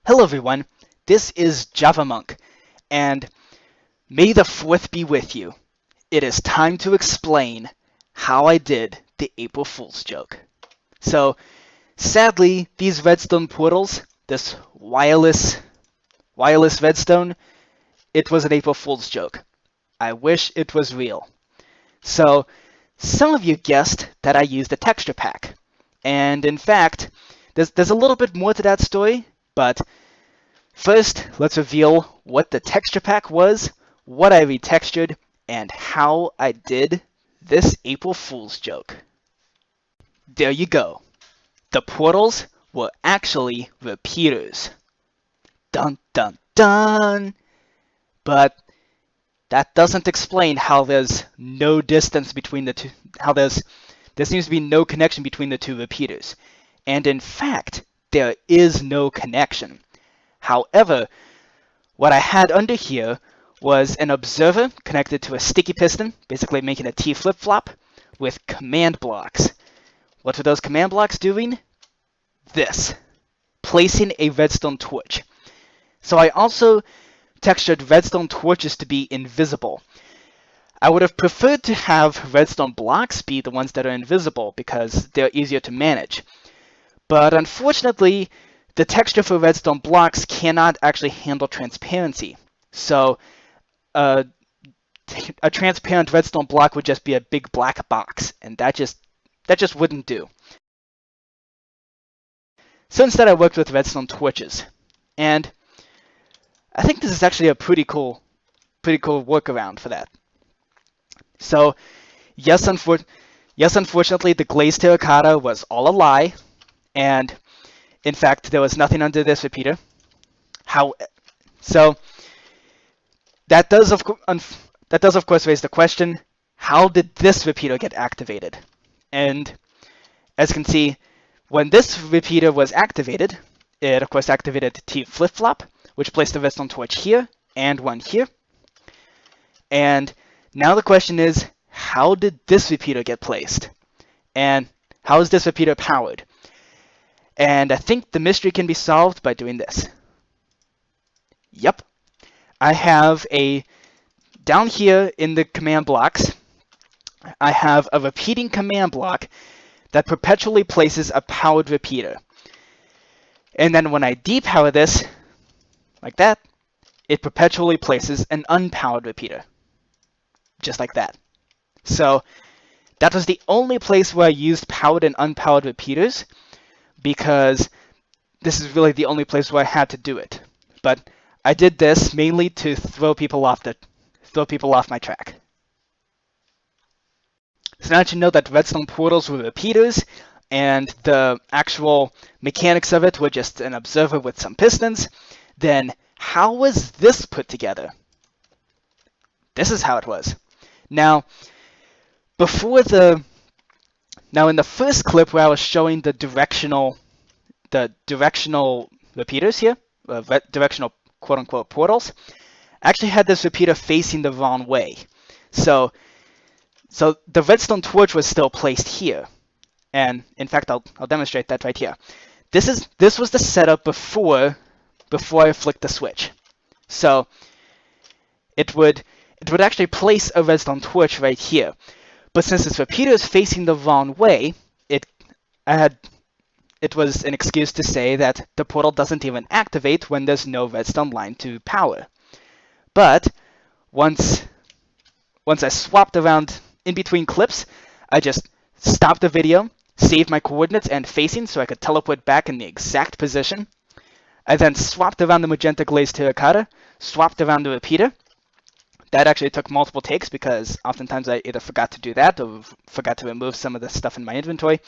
Hello everyone, this is Javamonk, and may the 4th be with you. It is time to explain how I did the April Fool's joke. So, sadly, these redstone portals, this wireless redstone, it was an April Fool's joke. I wish it was real. So, some of you guessed that I used a texture pack, and in fact, there's a little bit more to that story, but first, let's reveal what the texture pack was, what I retextured, and how I did this April Fool's joke. There you go. The portals were actually repeaters. Dun dun dun! But that doesn't explain how there's no distance between the two, there seems to be no connection between the two repeaters. And in fact, there is no connection. However, what I had under here was an observer connected to a sticky piston, basically making a T flip-flop, with command blocks. What were those command blocks doing? This, placing a redstone torch. So I also textured redstone torches to be invisible. I would have preferred to have redstone blocks be the ones that are invisible because they're easier to manage. But unfortunately, the texture for redstone blocks cannot actually handle transparency. So a transparent redstone block would just be a big black box, and that just wouldn't do. So instead I worked with redstone torches. And I think this is actually a pretty cool workaround for that. So yes, unfortunately the glazed terracotta was all a lie, and in fact, there was nothing under this repeater. So that does of course raise the question: how did this repeater get activated? And as you can see, when this repeater was activated, it of course activated the T flip-flop, which placed the redstone torch here and one here. And now the question is, how did this repeater get placed? And how is this repeater powered? And I think the mystery can be solved by doing this. Yep. I have down here in the command blocks, I have a repeating command block that perpetually places a powered repeater. And then when I depower this, like that, it perpetually places an unpowered repeater. Just like that. So that was the only place where I used powered and unpowered repeaters, because this is really the only place where I had to do it. But I did this mainly to throw people off my track. So now that you know that redstone portals were repeaters, and the actual mechanics of it were just an observer with some pistons, then how was this put together? This is how it was. Now, in the first clip where I was showing the directional repeaters here, directional quote-unquote portals, I actually had this repeater facing the wrong way. So the redstone torch was still placed here. And in fact, I'll demonstrate that right here. This was the setup before I flicked the switch. So it would actually place a redstone torch right here. But since this repeater is facing the wrong way, it was an excuse to say that the portal doesn't even activate when there's no redstone line to power. But once I swapped around in between clips, I just stopped the video, saved my coordinates and facing so I could teleport back in the exact position. I then swapped around the magenta glazed terracotta, swapped around the repeater. That actually took multiple takes because oftentimes I either forgot to do that or forgot to remove some of the stuff in my inventory.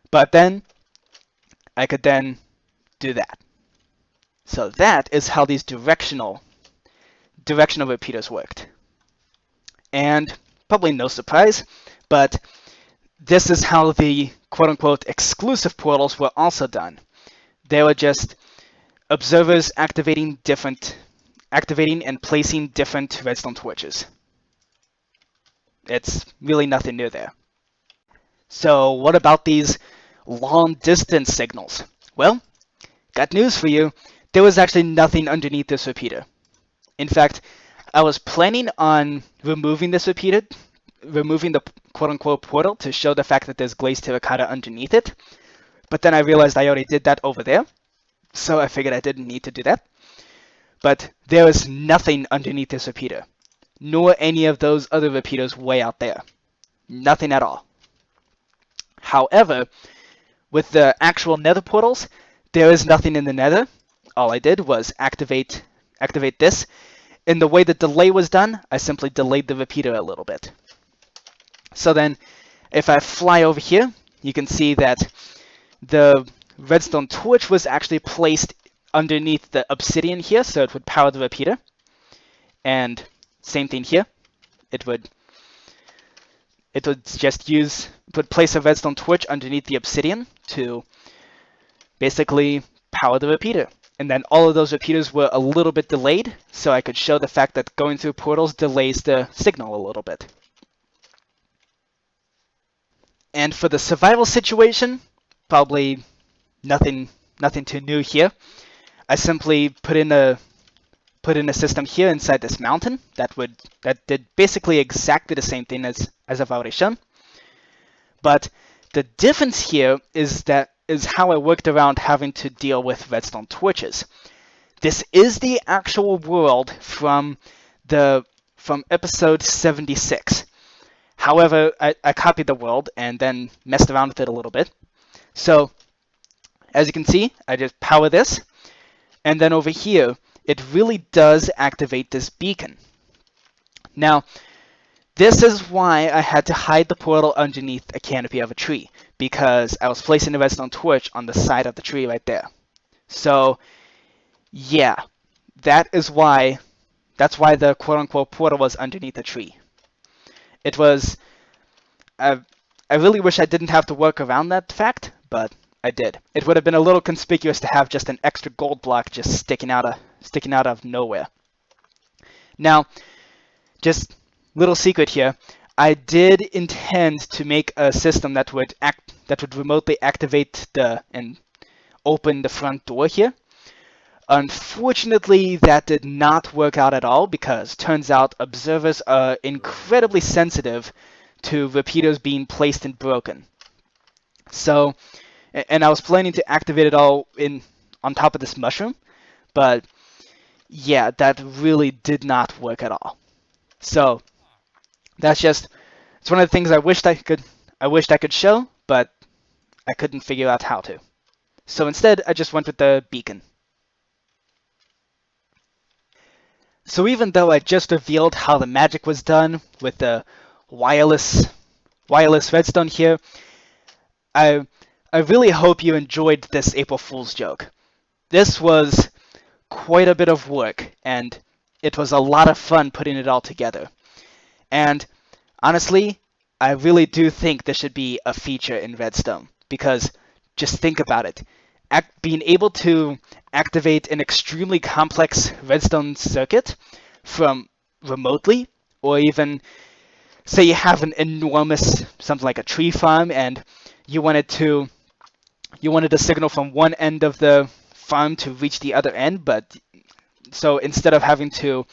But then I could then do that. So that is how these directional repeaters worked. And probably no surprise, but this is how the quote-unquote exclusive portals were also done. They were just observers activating and placing different redstone torches. It's really nothing new there. So what about these long distance signals? Well, got news for you. There was actually nothing underneath this repeater. In fact, I was planning on removing this repeater, removing the quote-unquote portal to show the fact that there's glazed terracotta underneath it. But then I realized I already did that over there, so I figured I didn't need to do that. But there is nothing underneath this repeater, nor any of those other repeaters way out there. Nothing at all. However, with the actual nether portals, there is nothing in the nether. All I did was activate this. In the way the delay was done, I simply delayed the repeater a little bit. So then, if I fly over here, you can see that the redstone torch was actually placed underneath the obsidian here, so it would power the repeater. And same thing here. It would place a redstone torch underneath the obsidian to basically power the repeater. And then all of those repeaters were a little bit delayed, so I could show the fact that going through portals delays the signal a little bit. And for the survival situation, probably nothing too new here. I simply put in a system here inside this mountain that did basically exactly the same thing as I've already shown. But the difference here is how I worked around having to deal with redstone torches. This is the actual world from episode 76. However, I copied the world and then messed around with it a little bit. So, as you can see, I just power this, and then over here, it really does activate this beacon. Now, this is why I had to hide the portal underneath a canopy of a tree, because I was placing the redstone torch on the side of the tree right there. So, yeah, that's why the quote-unquote portal was underneath the tree. It was, I really wish I didn't have to work around that fact, but I did. It would have been a little conspicuous to have just an extra gold block just sticking out of nowhere. Now, just little secret here, I did intend to make a system that would remotely activate and open the front door here. Unfortunately, that did not work out at all, because turns out observers are incredibly sensitive to repeaters being placed and broken. So, and I was planning to activate it all on top of this mushroom, but yeah, that really did not work at all. So it's one of the things I wished I could show, but I couldn't figure out how to. So instead, I just went with the beacon. So even though I just revealed how the magic was done with the wireless redstone here, I really hope you enjoyed this April Fool's joke. This was quite a bit of work, and it was a lot of fun putting it all together. And honestly, I really do think this should be a feature in Redstone, because just think about it. Being able to activate an extremely complex redstone circuit from remotely, or even say you have an enormous, something like a tree farm, and you wanted a signal from one end of the farm to reach the other end, but so instead of having to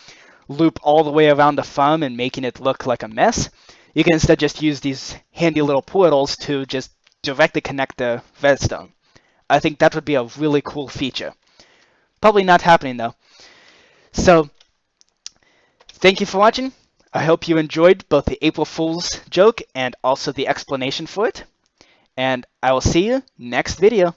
loop all the way around the farm and making it look like a mess, you can instead just use these handy little portals to just directly connect the redstone. I think that would be a really cool feature. Probably not happening though. So, thank you for watching. I hope you enjoyed both the April Fool's joke and also the explanation for it. And I will see you next video.